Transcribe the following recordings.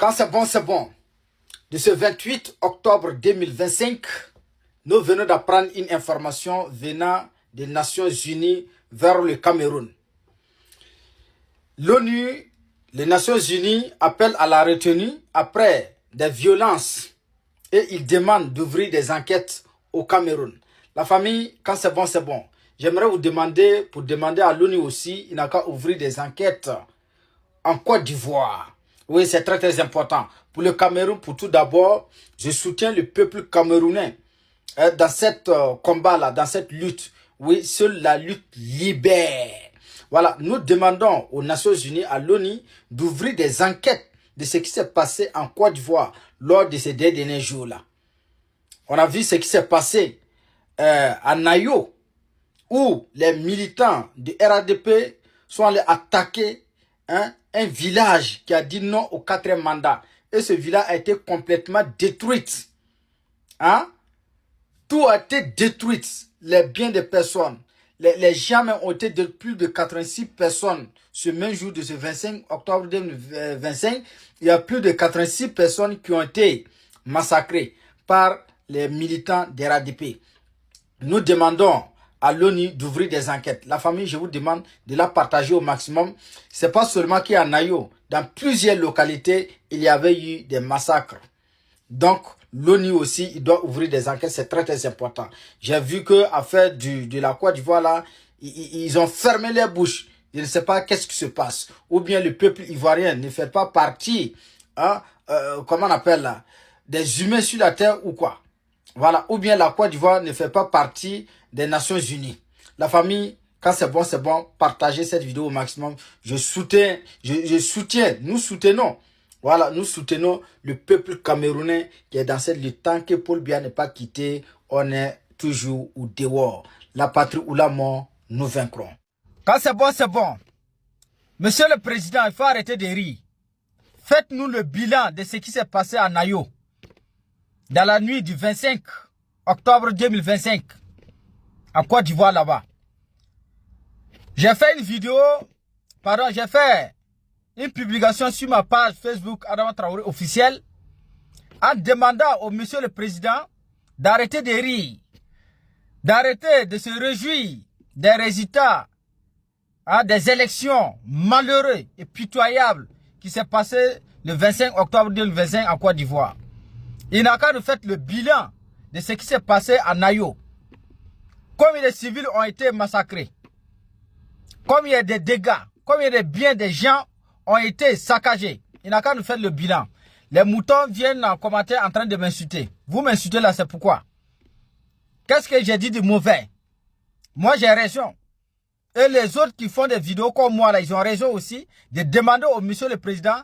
Quand c'est bon, c'est bon. De ce 28 octobre 2025, nous venons d'apprendre une information venant des Nations Unies vers le Cameroun. L'ONU, les Nations Unies appellent à la retenue après des violences et ils demandent d'ouvrir des enquêtes au Cameroun. La famille, quand c'est bon, c'est bon. J'aimerais vous demander, pour demander à l'ONU aussi, il n'a qu'à ouvrir des enquêtes en Côte d'Ivoire. Oui, c'est très très important. Pour le Cameroun, pour tout d'abord, je soutiens le peuple camerounais dans cette combat-là, dans cette lutte. Oui, seule la lutte libère. Voilà, nous demandons aux Nations Unies, à l'ONU, d'ouvrir des enquêtes de ce qui s'est passé en Côte d'Ivoire lors de ces derniers jours-là. On a vu ce qui s'est passé à Nayo, où les militants du RADP sont allés attaquer un village qui a dit non au 4e mandat. Et ce village a été complètement détruit. Tout a été détruit. Les biens des personnes. Les gens ont été de plus de 86 personnes. Ce même jour de ce 25 octobre 2025, il y a plus de 86 personnes qui ont été massacrées par les militants des RADP. Nous demandons à l'ONU d'ouvrir des enquêtes. La famille, je vous demande de la partager au maximum. C'est pas seulement qu'il y a Nayo. Dans plusieurs localités, il y avait eu des massacres. Donc, l'ONU aussi, il doit ouvrir des enquêtes. C'est très, très important. J'ai vu que à faire de la Côte d'Ivoire, là, ils ont fermé les bouches. Je ne sais pas qu'est-ce qui se passe. Ou bien le peuple ivoirien ne fait pas partie, comment on appelle là, des humains sur la terre ou quoi. Voilà, ou bien la Côte d'Ivoire ne fait pas partie des Nations Unies. La famille, quand c'est bon, partagez cette vidéo au maximum. Je soutiens, nous soutenons. Voilà, nous soutenons le peuple camerounais qui est dans cette lutte. Tant que Paul Biya n'est pas quitté, on est toujours au dehors. La patrie ou la mort, nous vaincrons. Quand c'est bon. Monsieur le Président, il faut arrêter de rire. Faites-nous le bilan de ce qui s'est passé à Nayo. Dans la nuit du 25 octobre 2025, en Côte d'Ivoire là-bas. J'ai fait une publication sur ma page Facebook Adama Traoré officielle en demandant au monsieur le président d'arrêter de rire, d'arrêter de se réjouir des résultats des élections malheureuses et pitoyables qui s'est passé le 25 octobre 2025 en Côte d'Ivoire. Il n'a qu'à nous faire le bilan de ce qui s'est passé à Nayo. Combien de civils ont été massacrés? Combien de dégâts? Combien de biens des gens ont été saccagés? Il n'a qu'à nous faire le bilan. Les moutons viennent en commentaire en train de m'insulter. Vous m'insultez là, c'est pourquoi? Qu'est-ce que j'ai dit de mauvais? Moi, j'ai raison. Et les autres qui font des vidéos comme moi, là, ils ont raison aussi de demander au monsieur le président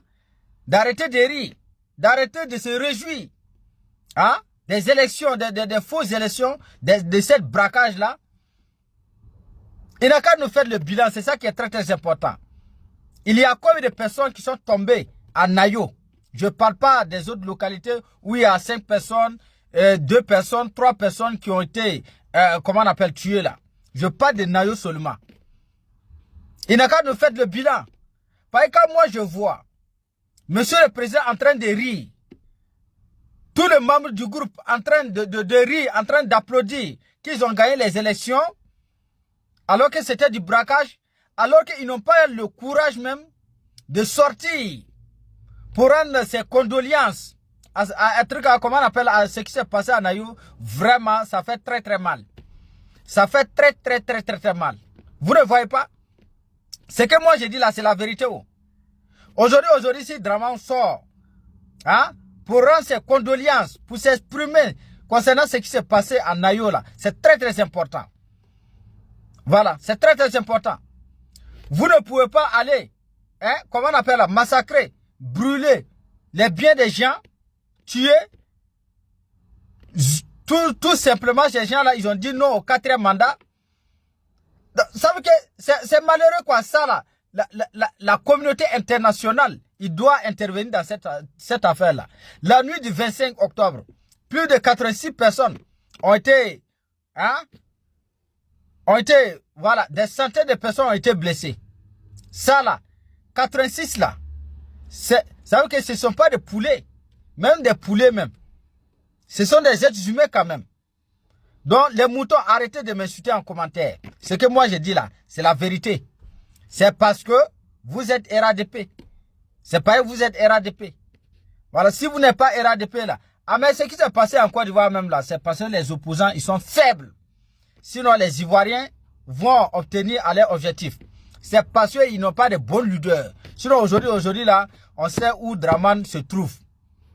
d'arrêter de rire, d'arrêter de se réjouir. Des élections, des fausses élections, de cette braquage-là. Il n'a qu'à nous faire le bilan, c'est ça qui est très très important. Il y a combien de personnes qui sont tombées à Nayo? Je ne parle pas des autres localités où il y a 5 personnes, 2 personnes, 3 personnes qui ont été, comment on appelle, tuées là. Je parle de Nayo seulement. Il n'a qu'à nous faire le bilan. Parce que quand moi je vois monsieur le président en train de rire, tous les membres du groupe en train de rire, en train d'applaudir qu'ils ont gagné les élections, alors que c'était du braquage, alors qu'ils n'ont pas eu le courage même de sortir pour rendre ses condoléances à un truc, comment on appelle, à ce qui s'est passé à Nayo. Vraiment, ça fait très très mal. Ça fait très mal. Vous ne voyez pas? Ce que moi j'ai dit là, c'est la vérité. Aujourd'hui, si Draman sort, pour rendre ses condoléances, pour s'exprimer concernant ce qui s'est passé à Nayo là, c'est très très important. Voilà, c'est très très important. Vous ne pouvez pas aller, comment on appelle là, massacrer, brûler les biens des gens, tuer. Tout simplement, ces gens là, ils ont dit non au 4e mandat. Ça veut dire que c'est malheureux quoi, ça là. La communauté internationale, il doit intervenir dans cette affaire-là. La nuit du 25 octobre, plus de 86 personnes ont été, voilà, des centaines de personnes ont été blessées. Ça là, 86 là, Ça veut dire que ce ne sont pas des poulets. Même des poulets même. Ce sont des êtres humains quand même. Donc les moutons, arrêtez de m'insulter en commentaire. Ce que moi je dis là, c'est la vérité. C'est parce que vous êtes RADP. C'est pas que vous êtes RADP. Voilà, si vous n'êtes pas RADP là. Ah mais ce qui s'est passé en Côte d'Ivoire même là, c'est parce que les opposants, ils sont faibles. Sinon les Ivoiriens vont obtenir à leur objectif. C'est parce qu'ils n'ont pas de bons leaders. Sinon aujourd'hui là, on sait où Draman se trouve.